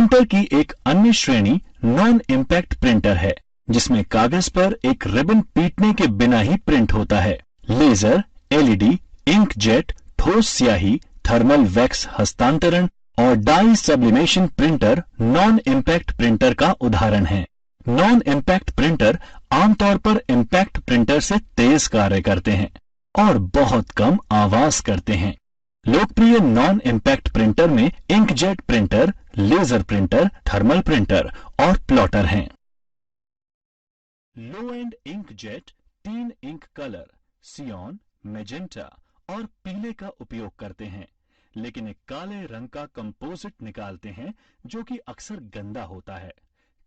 Printer की एक अन्य श्रेणी नॉन इम्पैक्ट प्रिंटर है, जिसमें कागज पर एक रिबन पीटने के बिना ही प्रिंट होता है। लेजर, एलईडी, इंकजेट, ठोस स्याही, थर्मल वैक्स हस्तांतरण और dye sublimation printer non impact printer का उदाहरण है। नॉन इम्पैक्ट प्रिंटर आमतौर पर इम्पैक्ट प्रिंटर से तेज कार्य करते हैं और बहुत कम आवाज करते हैं। लोकप्रिय नॉन इम्पैक्ट प्रिंटर में inkjet printer, laser printer, thermal printer और प्लॉटर हैं। Low end inkjet 3 ink colour cyan, magenta और पीले का उपयोग करते हैं, लेकिन एक काले रंग का कंपोजिट निकालते हैं जो कि अक्सर गंदा होता है।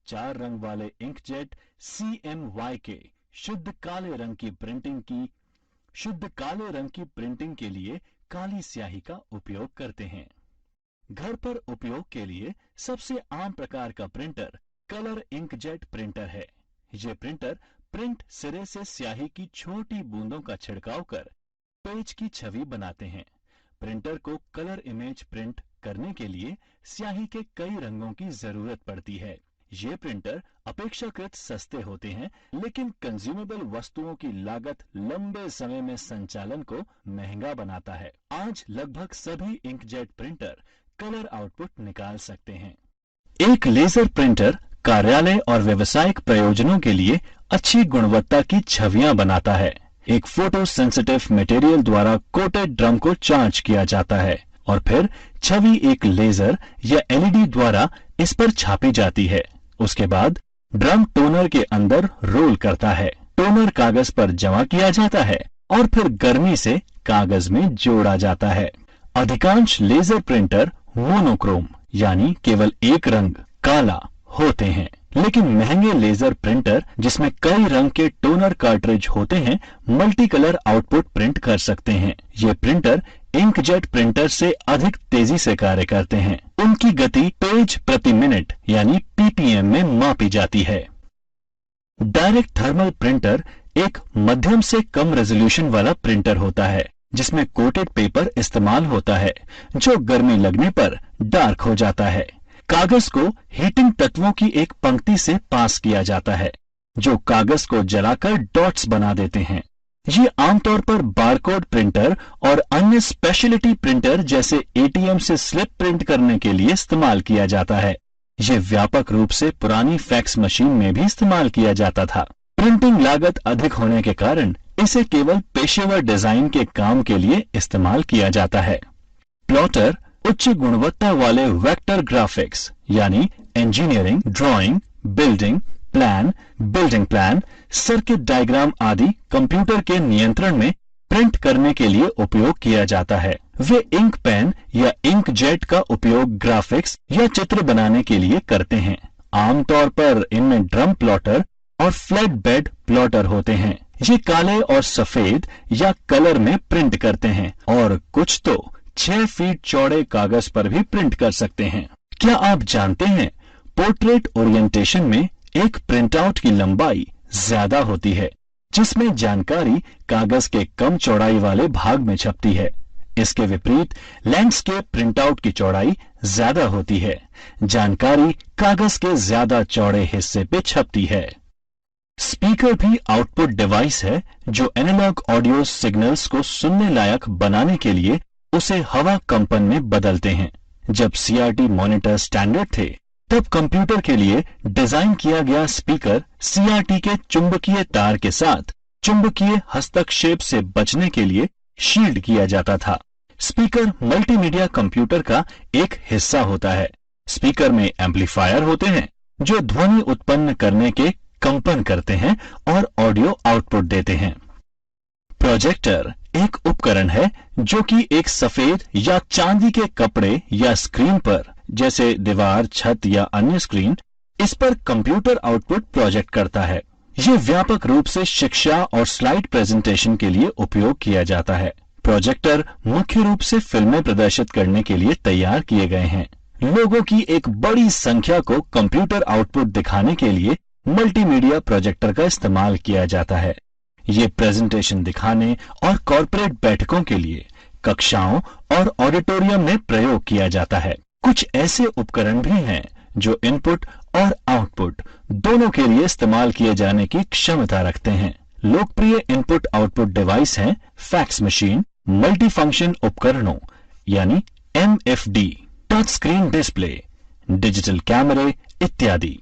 4 रंग वाले इंकजेट CMYK शुद्ध काले रंग की प्रिंटिंग के लिए काली स्याही का उपयोग करते हैं। घर पर उपयोग के लिए सबसे आम प्रकार का प्रिंटर कलर इंकजेट प्रिंटर है। यह प्रिंटर प्रिंट सिरे से स्याही की छोटी बूंदों का छिड़काव कर पेज की छवि बनाते हैं। प्रिंटर को कलर इमेज प्रिंट करने के लिए स्याही के कई रंगों की जरूरत पड़ती है। ये प्रिंटर अपेक्षाकृत सस्ते होते हैं, लेकिन कंज्यूमेबल वस्तुओं की लागत लंबे समय में संचालन को महंगा बनाता है। आज लगभग सभी इंकजेट प्रिंटर कलर आउटपुट निकाल सकते हैं। एक लेजर प्रिंटर कार्यालय और व्यावसायिक प्रयोजनों के लिए अच्छी गुणवत्ता की छवियां बनाता है। एक फोटो सेंसिटिव मटेरियल द्वारा कोटेड ड्रम को चार्ज किया जाता है और फिर छवि एक लेजर या एलईडी द्वारा इस पर छापी जाती है। उसके बाद ड्रम टोनर के अंदर रोल करता है। टोनर कागज पर जमा किया जाता है और फिर गर्मी से कागज में जोड़ा जाता है। अधिकांश लेजर प्रिंटर मोनोक्रोम यानी केवल एक रंग काला होते हैं, लेकिन महंगे लेजर प्रिंटर जिसमें कई रंग के टोनर कार्ट्रिज होते हैं मल्टी कलर आउटपुट प्रिंट कर सकते हैं। ये प्रिंटर इंकजेट प्रिंटर से अधिक तेजी से कार्य करते हैं। उनकी गति पेज प्रति मिनट यानी PPM में मापी जाती है। डायरेक्ट थर्मल प्रिंटर एक मध्यम से कम रेजोल्यूशन वाला प्रिंटर होता है, जिसमें कोटेड पेपर इस्तेमाल होता है जो गर्मी लगने पर डार्क हो जाता है। कागज को हीटिंग तत्वों की एक पंक्ति से पास किया जाता है जो कागज को जलाकर डॉट्स बना देते हैं। ये आमतौर पर बारकोड प्रिंटर और अन्य स्पेशलिटी प्रिंटर जैसे ATM से स्लिप प्रिंट करने के लिए इस्तेमाल किया जाता है। ये व्यापक रूप से पुरानी फैक्स मशीन में भी इस्तेमाल किया जाता था। प्रिंटिंग लागत अधिक होने के कारण इसे केवल पेशेवर डिजाइन के काम के लिए इस्तेमाल किया जाता है। प्लॉटर उच्च गुणवत्ता वाले वेक्टर ग्राफिक्स यानी engineering, drawing, building plan, circuit diagram आदि कंप्यूटर के नियंत्रण में प्रिंट करने के लिए उपयोग किया जाता है। वे इंक पेन या इंकजेट का उपयोग ग्राफिक्स या चित्र बनाने के लिए करते हैं। आमतौर पर इनमें ड्रम प्लॉटर और फ्लैट बेड प्लॉटर होते हैं। ये काले और सफेद या कलर में प्रिंट करते हैं और कुछ तो 6 फीट चौड़े कागज पर भी प्रिंट कर सकते हैं। क्या आप जानते हैं पोर्ट्रेट ओरिएंटेशन में एक प्रिंटआउट की लंबाई ज्यादा होती है, जिसमें जानकारी कागज के कम चौड़ाई वाले भाग में छपती है। इसके विपरीत लैंडस्केप प्रिंटआउट की चौड़ाई ज्यादा होती है। जानकारी कागज के ज्यादा चौड़े हिस्से पे छपती है। स्पीकर भी आउटपुट डिवाइस है जो एनालॉग ऑडियो सिग्नल्स को सुनने लायक बनाने के लिए उसे हवा कंपन में बदलते हैं। जब CRT मॉनिटर स्टैंडर्ड थे, तब कंप्यूटर के लिए डिजाइन किया गया स्पीकर CRT के चुंबकीय तार के साथ चुंबकीय हस्तक्षेप से बचने के लिए शील्ड किया जाता था। स्पीकर मल्टीमीडिया कंप्यूटर का एक हिस्सा होता है। स्पीकर में एम्पलीफायर होते हैं जो ध्वनि उत्पन्न करने के कंपन करते हैं और ऑडियो आउटपुट देते हैं। प्रोजेक्टर एक उपकरण है जो कि एक सफेद या चांदी के कपड़े या स्क्रीन पर, जैसे दीवार, छत या अन्य स्क्रीन, इस पर कंप्यूटर आउटपुट प्रोजेक्ट करता है। यह व्यापक रूप से शिक्षा और स्लाइड प्रेजेंटेशन के लिए उपयोग किया जाता है। प्रोजेक्टर मुख्य रूप से फिल्में प्रदर्शित करने के लिए तैयार किए गए हैं। लोगों की एक बड़ी संख्या को कंप्यूटर आउटपुट दिखाने के लिए मल्टीमीडिया प्रोजेक्टर का इस्तेमाल किया जाता है। ये प्रेजेंटेशन दिखाने और कॉर्पोरेट बैठकों के लिए कक्षाओं और ऑडिटोरियम में प्रयोग किया जाता है। कुछ ऐसे उपकरण भी हैं जो इनपुट और आउटपुट दोनों के लिए इस्तेमाल किए जाने की क्षमता रखते हैं। लोकप्रिय इनपुट आउटपुट डिवाइस हैं फैक्स मशीन, मल्टीफंक्शन उपकरणों यानी MFD, touch screen display, digital कैमरे इत्यादि।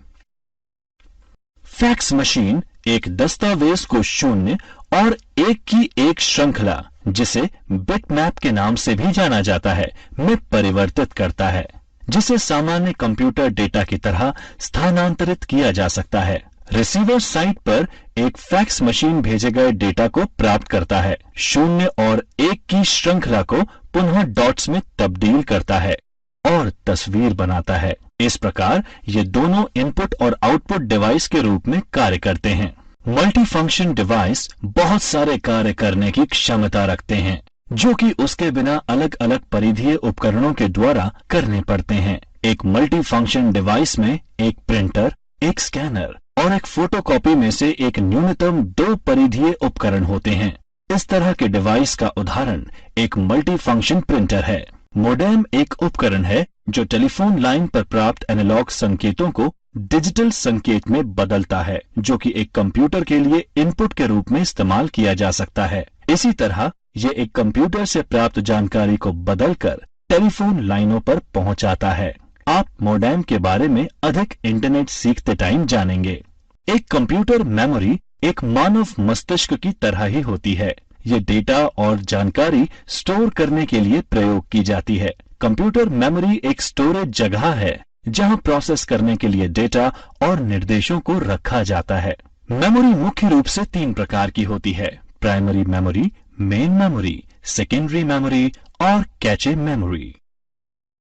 फैक्स मशीन एक दस्तावेज को शून्य और एक की एक श्रृंखला, जिसे बिटमैप के नाम से भी जाना जाता है, में परिवर्तित करता है, जिसे सामान्य कंप्यूटर डेटा की तरह स्थानांतरित किया जा सकता है। रिसीवर साइट पर एक फैक्स मशीन भेजे गए डेटा को प्राप्त करता है, शून्य और एक की श्रृंखला को पुनः डॉट्स में तब्दील करता है और तस्वीर बनाता है। इस प्रकार ये दोनों इनपुट और आउटपुट डिवाइस के रूप में कार्य करते हैं। मल्टीफंक्शन डिवाइस बहुत सारे कार्य करने की क्षमता रखते हैं, जो कि उसके बिना अलग अलग परिधीय उपकरणों के द्वारा करने पड़ते हैं। एक मल्टीफंक्शन डिवाइस में एक प्रिंटर, एक स्कैनर और एक फोटोकॉपी में से एक न्यूनतम 2 परिधीय उपकरण होते हैं। इस तरह के डिवाइस का उदाहरण एक मल्टीफंक्शन प्रिंटर है। मोडेम एक उपकरण है जो टेलीफोन लाइन पर प्राप्त एनालॉग संकेतों को डिजिटल संकेत में बदलता है, जो कि एक कंप्यूटर के लिए इनपुट के रूप में इस्तेमाल किया जा सकता है। इसी तरह यह एक कंप्यूटर से प्राप्त जानकारी को बदलकर टेलीफोन लाइनों पर पहुंचाता है। आप मोडेम के बारे में अधिक इंटरनेट सीखते टाइम जानेंगे। एक कंप्यूटर मेमोरी एक मानव मस्तिष्क की तरह ही होती है। ये डेटा और जानकारी स्टोर करने के लिए प्रयोग की जाती है। कंप्यूटर मेमोरी एक स्टोरेज जगह है जहां प्रोसेस करने के लिए डेटा और निर्देशों को रखा जाता है। मेमोरी मुख्य रूप से 3 प्रकार की होती है: primary memory, main memory, secondary memory और कैचे मेमोरी।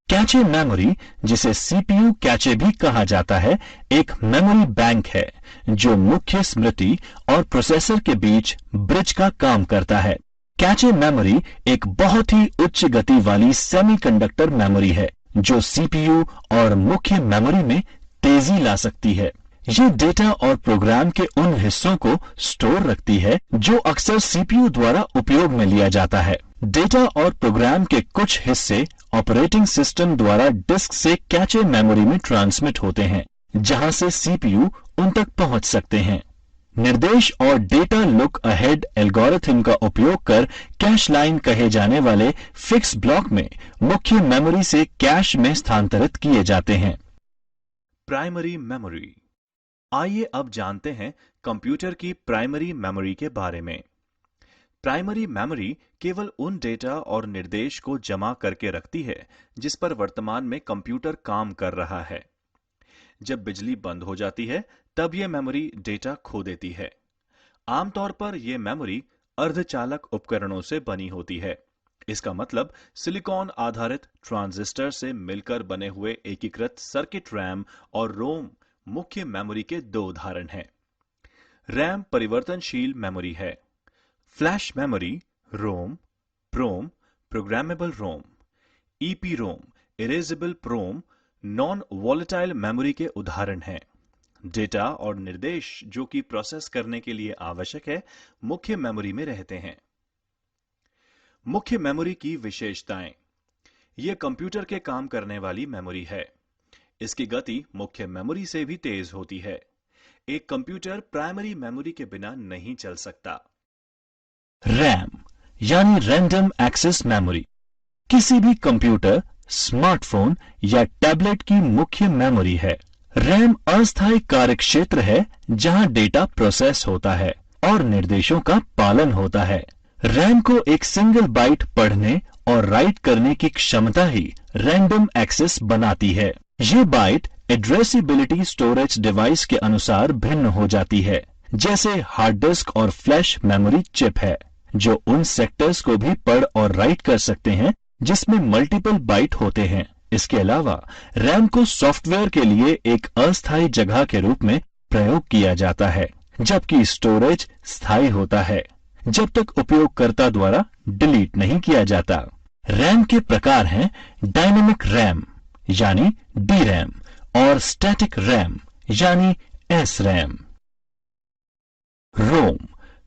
कैचे मेमोरी, जिसे CPU कैचे भी कहा जाता है, एक मेमोरी बैंक है जो मुख्य स्मृति और प्रोसेसर के बीच ब्रिज का काम करता है। कैचे मेमोरी एक बहुत ही उच्च गति वाली सेमीकंडक्टर मेमोरी है जो CPU और मुख्य मेमोरी में तेजी ला सकती है। ये डेटा और प्रोग्राम के उन हिस्सों को स्टोर रखती है जो अक्सर CPU द्वारा उपयोग में लिया जाता है। डेटा और प्रोग्राम के कुछ हिस्से ऑपरेटिंग सिस्टम द्वारा डिस्क से कैचे मेमोरी में ट्रांसमिट होते हैं, जहां से CPU उन तक पहुंच सकते हैं। निर्देश और डेटा लुक अहेड एल्गोरिथम का उपयोग कर कैश लाइन कहे जाने वाले फिक्स ब्लॉक में मुख्य मेमोरी से कैश में स्थानांतरित किए जाते हैं। Primary memory. आइए अब जानते हैं कंप्यूटर की प्राइमरी मेमोरी के बारे में। प्राइमरी मेमोरी केवल उन डेटा और निर्देश को जमा करके रखती है जिस पर वर्तमान में कंप्यूटर काम कर रहा है। जब बिजली बंद हो जाती है तब यह मेमोरी डेटा खो देती है। आमतौर पर यह मेमोरी अर्धचालक उपकरणों से बनी होती है। इसका मतलब सिलिकॉन आधारित ट्रांजिस्टर से मिलकर बने हुए एकीकृत सर्किट रैम और रोम मुख्य मेमोरी के 2 उदाहरण हैं। रैम परिवर्तनशील मेमोरी है। फ्लैश मेमोरी रोम, प्रोम, प्रोग्रामेबल रोम, EPROM, इरेजेबल प्रोम, नॉन वॉलेटाइल मेमोरी के उदाहरण हैं। डेटा और निर्देश जो कि प्रोसेस करने के लिए आवश्यक है, मुख्य मेमोरी में रहते हैं। मुख्य मेमोरी की विशेषताएं। यह कंप्यूटर के काम करने वाली मेमोरी है। इसकी गति मुख्य मेमोरी से भी तेज होती है। एक कंप्यूटर प्राइमरी मेमोरी के बिना नहीं चल सकता। रैम यानी रैंडम एक्सेस मेमोरी किसी भी कंप्यूटर, स्मार्टफोन या टैबलेट की मुख्य मेमोरी है। रैम अस्थायी कार्यक्षेत्र है जहां डेटा प्रोसेस होता है और निर्देशों का पालन होता है। रैम को एक सिंगल बाइट पढ़ने और राइट करने की क्षमता ही रैंडम एक्सेस बनाती है। ये बाइट एड्रेसिबिलिटी स्टोरेज डिवाइस के अनुसार भिन्न हो जाती है, जैसे हार्ड डिस्क और फ्लैश मेमोरी चिप है जो उन सेक्टर्स को भी पढ़ और राइट कर सकते हैं जिसमें मल्टीपल बाइट होते हैं। इसके अलावा रैम को सॉफ्टवेयर के लिए एक अस्थायी जगह के रूप में प्रयोग किया जाता है, जबकि स्टोरेज स्थायी होता है जब तक उपयोगकर्ता द्वारा डिलीट नहीं किया जाता। रैम के प्रकार हैं डायनेमिक रैम यानी DRAM और स्टैटिक रैम यानी SRAM। रोम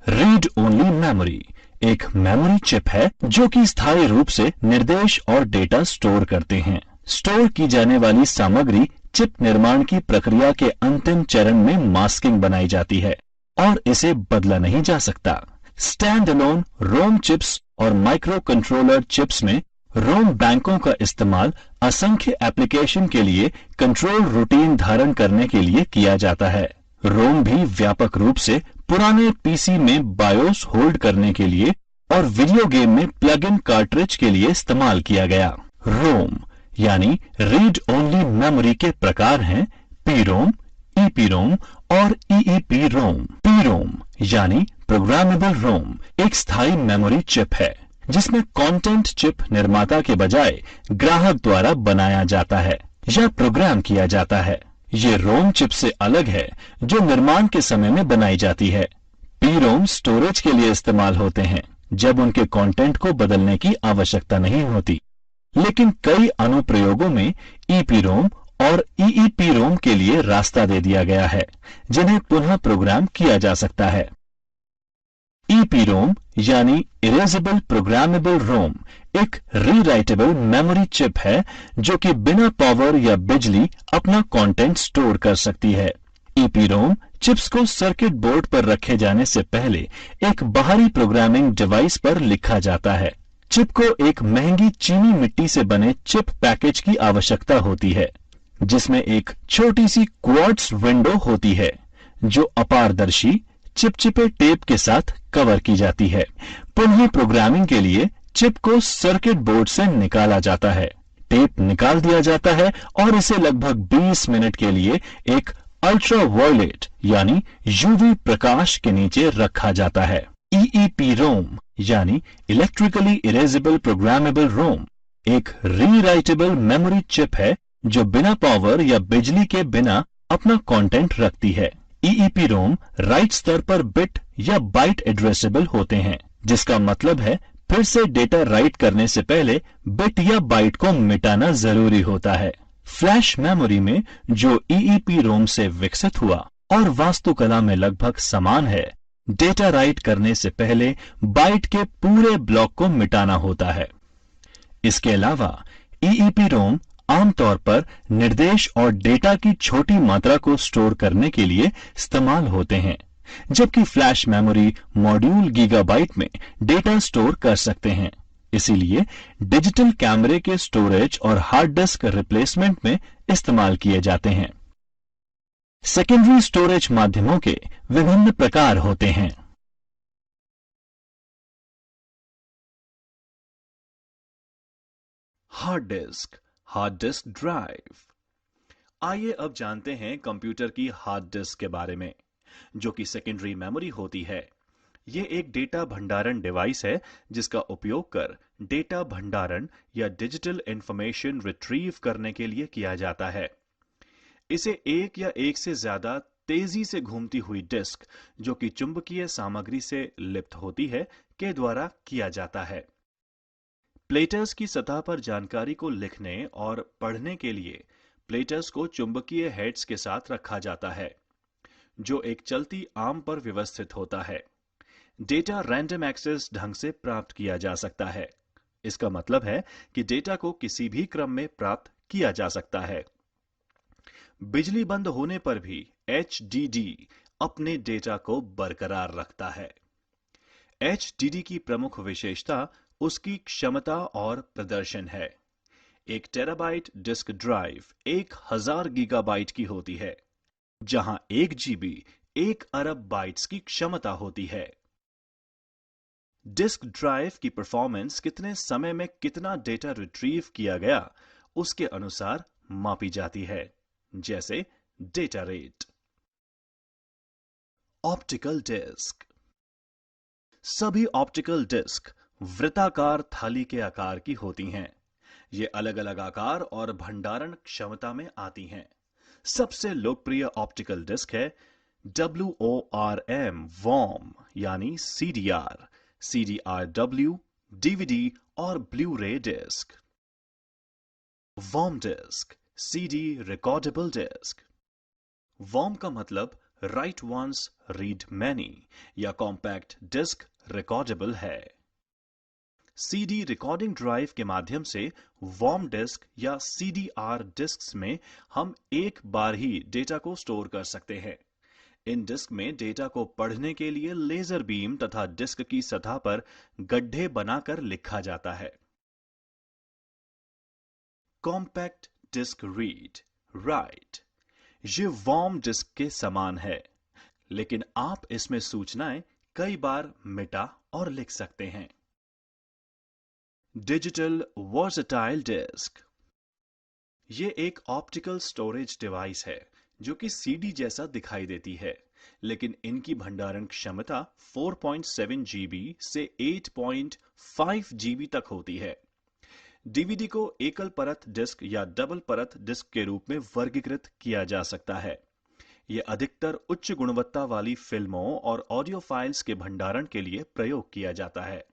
रीड ओनली मेमोरी एक मेमोरी चिप है जो कि स्थायी रूप से निर्देश और डेटा स्टोर करते हैं। स्टोर की जाने वाली सामग्री चिप निर्माण की प्रक्रिया के अंतिम चरण में मास्किंग बनाई जाती है और इसे बदला नहीं जा सकता। स्टैंड अलोन रोम चिप्स और माइक्रो कंट्रोलर चिप्स में रोम बैंकों का इस्तेमाल असंख्य एप्लीकेशन के लिए कंट्रोल रूटीन धारण करने के लिए किया जाता है। रोम भी व्यापक रूप से पुराने पीसी में बायोस होल्ड करने के लिए और वीडियो गेम में प्लग इन कार्ट्रिज के लिए इस्तेमाल किया गया। रोम यानी रीड ओनली मेमोरी के प्रकार हैं पीरोम, ईपीरोम और ईईपी रोम। पीरोम यानी प्रोग्रामेबल रोम एक स्थायी मेमोरी चिप है जिसमें कंटेंट चिप निर्माता के बजाय ग्राहक द्वारा बनाया जाता है या प्रोग्राम किया जाता है। ये रोम चिप से अलग है जो निर्माण के समय में बनाई जाती है। पीरोम स्टोरेज के लिए इस्तेमाल होते हैं जब उनके कंटेंट को बदलने की आवश्यकता नहीं होती, लेकिन कई अनुप्रयोगों में ईपीरोम और ईईपीरोम के लिए रास्ता दे दिया गया है जिन्हें पुनः प्रोग्राम किया जा सकता है। ईपीरोम यानी इरेजेबल प्रोग्रामेबल रोम एक रीराइटेबल मेमोरी चिप है जो कि बिना पावर या बिजली अपना कंटेंट स्टोर कर सकती है। ईपीरोम चिप्स को सर्किट बोर्ड पर रखे जाने से पहले एक बाहरी प्रोग्रामिंग डिवाइस पर लिखा जाता है। चिप को एक महंगी चीनी मिट्टी से बने चिप पैकेज की आवश्यकता होती है जिसमें एक छोटी सी क्वार्ट्ज विंडो होती है जो अपारदर्शी चिपचिपे टेप के साथ कवर की जाती है। पुनः प्रोग्रामिंग के लिए चिप को सर्किट बोर्ड से निकाला जाता है, टेप निकाल दिया जाता है और इसे लगभग 20 मिनट के लिए एक अल्ट्रावायलेट यानी यूवी प्रकाश के नीचे रखा जाता है। ईईपी रोम यानी इलेक्ट्रिकली इरेजेबल प्रोग्रामेबल रोम एक रीराइटेबल मेमोरी चिप है जो बिना पावर या बिजली के बिना अपना कंटेंट रखती है। ईईपी रोम राइट स्तर पर बिट या बाइट एड्रेसेबल होते हैं, जिसका मतलब है फिर से डेटा राइट करने से पहले बिट या बाइट को मिटाना जरूरी होता है। फ्लैश मेमोरी में जो ईईपी रोम से विकसित हुआ और वास्तुकला में लगभग समान है, डेटा राइट करने से पहले बाइट के पूरे ब्लॉक को मिटाना होता है। इसके अलावा ईईपी रोम आमतौर पर निर्देश और डेटा की छोटी मात्रा को स्टोर करने के लिए इस्तेमाल होते हैं, जबकि फ्लैश मेमोरी मॉड्यूल गीगाबाइट में डेटा स्टोर कर सकते हैं। इसीलिए डिजिटल कैमरे के स्टोरेज और हार्ड डिस्क रिप्लेसमेंट में इस्तेमाल किए जाते हैं। सेकेंडरी स्टोरेज माध्यमों के विभिन्न प्रकार होते हैं। Hard disk drive. आइए अब जानते हैं कंप्यूटर की हार्ड डिस्क के बारे में, जो कि सेकेंडरी मेमोरी होती है। यह एक डेटा भंडारण डिवाइस है जिसका उपयोग कर डेटा भंडारण या डिजिटल इंफॉर्मेशन रिट्रीव करने के लिए किया जाता है। इसे एक या एक से ज्यादा तेजी से घूमती हुई डिस्क, जो कि चुंबकीय सामग्री से लिप्त होती है, के द्वारा किया जाता है। प्लेटर्स की सतह पर जानकारी को लिखने और पढ़ने के लिए प्लेटर्स को चुंबकीय हेड्स के साथ रखा जाता है, जो एक चलती आर्म पर व्यवस्थित होता है। डेटा रैंडम एक्सेस ढंग से प्राप्त किया जा सकता है। इसका मतलब है कि डेटा को किसी भी क्रम में प्राप्त किया जा सकता है। बिजली बंद होने पर भी एचडीडी अपने डेटा को बरकरार रखता है। एचडीडी की प्रमुख विशेषता उसकी क्षमता और प्रदर्शन है। 1 टेराबाइट डिस्क ड्राइव 1000 गीगाबाइट की होती है, जहां 1 जीबी 1 अरब बाइट्स की क्षमता होती है। डिस्क ड्राइव की परफॉर्मेंस कितने समय में कितना डेटा रिट्रीव किया गया उसके अनुसार मापी जाती है, जैसे डेटा रेट। Optical disc. सभी ऑप्टिकल डिस्क वृत्ताकार थाली के आकार की होती हैं। ये अलग अलग आकार और भंडारण क्षमता में आती हैं। सबसे लोकप्रिय ऑप्टिकल डिस्क है WORM वॉर्म यानी CDR, CDRW, DVD और Blu ray disc. WORM disc, CD recordable disc. WORM का मतलब राइट वंस रीड मैनी या कॉम्पैक्ट डिस्क रिकॉर्डेबल है। सीडी रिकॉर्डिंग ड्राइव के माध्यम से वॉर्म डिस्क या सीडीआर डिस्क्स में हम एक बार ही डेटा को स्टोर कर सकते हैं। इन डिस्क में डेटा को पढ़ने के लिए लेजर बीम तथा डिस्क की सतह पर गड्ढे बनाकर लिखा जाता है। कॉम्पैक्ट डिस्क रीड राइट ये वॉर्म डिस्क के समान है, लेकिन आप इसमें सूचनाएं कई बार मिटा और लिख सकते हैं। डिजिटल वर्सेटाइल डिस्क ये एक ऑप्टिकल स्टोरेज डिवाइस है जो कि सीडी जैसा दिखाई देती है, लेकिन इनकी भंडारण क्षमता 4.7 जीबी से 8.5 जीबी तक होती है। डीवीडी को एकल परत डिस्क या डबल परत डिस्क के रूप में वर्गीकृत किया जा सकता है। यह अधिकतर उच्च गुणवत्ता वाली फिल्मों और ऑडियो फाइल्स के भंडारण के लिए प्रयोग किया जाता है।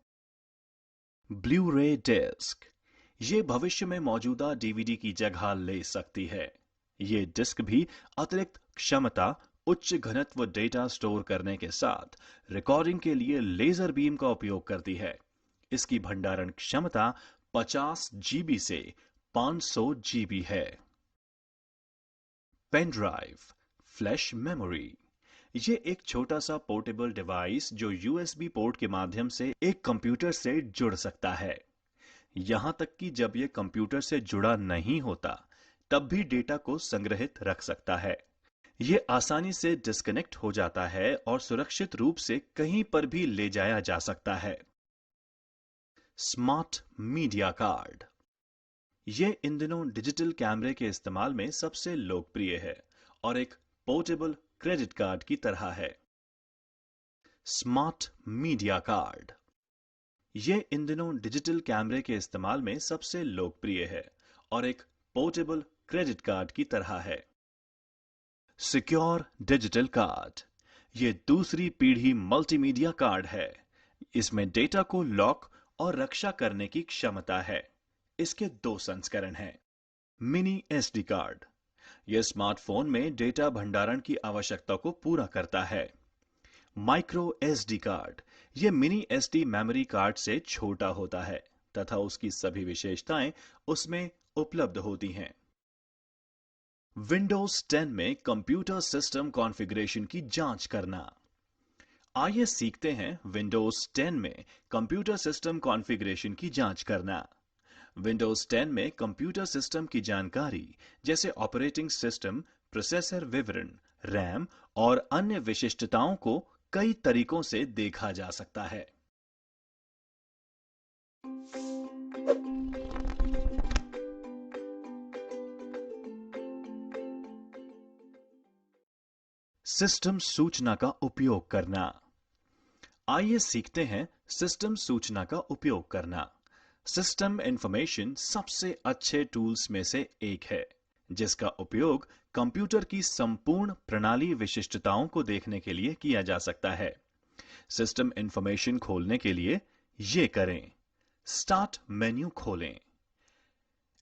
ब्लू रे डिस्क ये भविष्य में मौजूदा डीवीडी की जगह ले सकती है। ये डिस्क भी अतिरिक्त क्षमता, उच्च घनत्व डेटा स्टोर करने के साथ रिकॉर्डिंग के लिए लेजर बीम का उपयोग करती है। इसकी भंडारण क्षमता 50 जीबी से 500 जीबी है। पेन ड्राइव फ्लैश मेमोरी ये एक छोटा सा पोर्टेबल डिवाइस जो यूएसबी पोर्ट के माध्यम से एक कंप्यूटर से जुड़ सकता है। यहां तक कि जब यह कंप्यूटर से जुड़ा नहीं होता, तब भी डेटा को संग्रहित रख सकता है। यह आसानी से डिस्कनेक्ट हो जाता है और सुरक्षित रूप से कहीं पर भी ले जाया जा सकता है। स्मार्ट मीडिया कार्ड यह इन दिनों डिजिटल कैमरे के इस्तेमाल में सबसे लोकप्रिय है और एक पोर्टेबल क्रेडिट कार्ड की तरह है। स्मार्ट मीडिया कार्ड यह इन दिनों डिजिटल कैमरे के इस्तेमाल में सबसे लोकप्रिय है और एक पोर्टेबल क्रेडिट कार्ड की तरह है। सिक्योर डिजिटल कार्ड यह दूसरी पीढ़ी मल्टीमीडिया कार्ड है। इसमें डेटा को लॉक और रक्षा करने की क्षमता है। इसके 2 संस्करण हैं। मिनी एसडी कार्ड यह स्मार्टफोन में डेटा भंडारण की आवश्यकता को पूरा करता है। माइक्रो एसडी कार्ड यह मिनी एसडी मेमोरी कार्ड से छोटा होता है तथा उसकी सभी विशेषताएं उसमें उपलब्ध होती हैं। विंडोज 10 में कंप्यूटर सिस्टम कॉन्फ़िगरेशन की जांच करना। आइए सीखते हैं विंडोज 10 में कंप्यूटर सिस्टम कॉन्फ़िगरेशन की जांच करना। विंडोज 10 में कंप्यूटर सिस्टम की जानकारी जैसे ऑपरेटिंग सिस्टम, प्रोसेसर विवरण, रैम और अन्य विशिष्टताओं को कई तरीकों से देखा जा सकता है। सिस्टम सूचना का उपयोग करना। आइए सीखते हैं सिस्टम सूचना का उपयोग करना। सिस्टम इंफॉर्मेशन सबसे अच्छे टूल्स में से एक है, जिसका उपयोग कंप्यूटर की संपूर्ण प्रणाली विशिष्टताओं को देखने के लिए किया जा सकता है। सिस्टम इंफॉर्मेशन खोलने के लिए ये करें। स्टार्ट मेन्यू खोलें।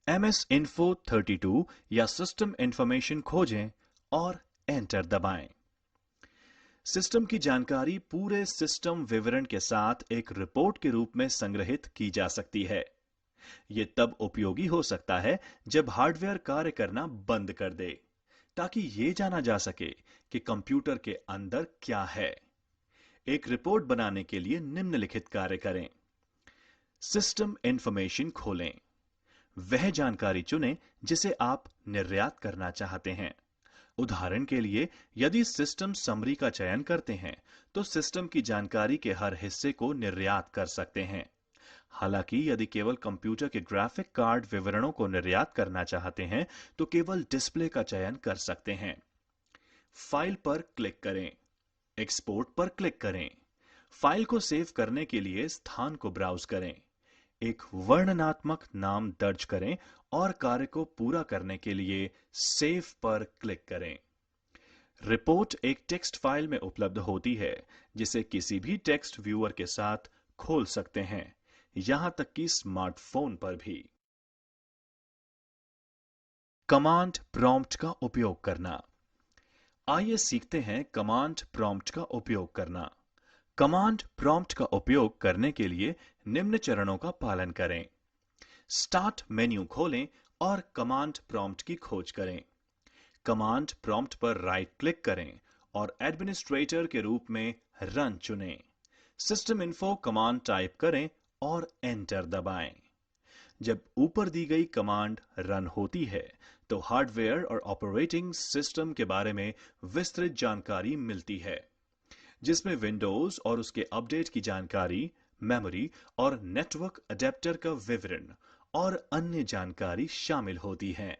MS Info 32 या सिस्टम इंफॉर्मेशन खोजें और एंटर दबाएं। सिस्टम की जानकारी पूरे सिस्टम विवरण के साथ एक रिपोर्ट के रूप में संग्रहित की जा सकती है। यह तब उपयोगी हो सकता है जब हार्डवेयर कार्य करना बंद कर दे, ताकि यह जाना जा सके कि कंप्यूटर के अंदर क्या है। एक रिपोर्ट बनाने के लिए निम्नलिखित कार्य करें। सिस्टम इंफॉर्मेशन खोलें। वह जानकारी चुनें जिसे आप निर्यात करना चाहते हैं। उदाहरण के लिए, यदि सिस्टम समरी का चयन करते हैं, तो सिस्टम की जानकारी के हर हिस्से को निर्यात कर सकते हैं। हालांकि यदि केवल कंप्यूटर के ग्राफिक कार्ड विवरणों को निर्यात करना चाहते हैं, तो केवल डिस्प्ले का चयन कर सकते हैं। फाइल पर क्लिक करें। एक्सपोर्ट पर क्लिक करें। फाइल को सेव करने के लिए स्थान को ब्राउज करें। एक वर्णनात्मक नाम दर्ज करें और कार्य को पूरा करने के लिए सेव पर क्लिक करें। रिपोर्ट एक टेक्स्ट फाइल में उपलब्ध होती है, जिसे किसी भी टेक्स्ट व्यूअर के साथ खोल सकते हैं, यहां तक कि स्मार्टफोन पर भी। कमांड प्रॉम्प्ट का उपयोग करना। आइए सीखते हैं कमांड प्रॉम्प्ट का उपयोग करना। कमांड प्रॉम्प्ट का उपयोग करने के लिए निम्न चरणों का पालन करें। स्टार्ट मेन्यू खोलें और कमांड प्रॉम्प्ट की खोज करें। कमांड प्रॉम्प्ट पर राइट क्लिक करें और एडमिनिस्ट्रेटर के रूप में रन चुनें। सिस्टम इन्फो कमांड टाइप करें और एंटर दबाएं। जब ऊपर दी गई कमांड रन होती है तो हार्डवेयर और ऑपरेटिंग सिस्टम के बारे में विस्तृत जानकारी मिलती है, जिसमें विंडोज और उसके अपडेट की जानकारी, मेमोरी और नेटवर्क अडेप्टर का विवरण और अन्य जानकारी शामिल होती है।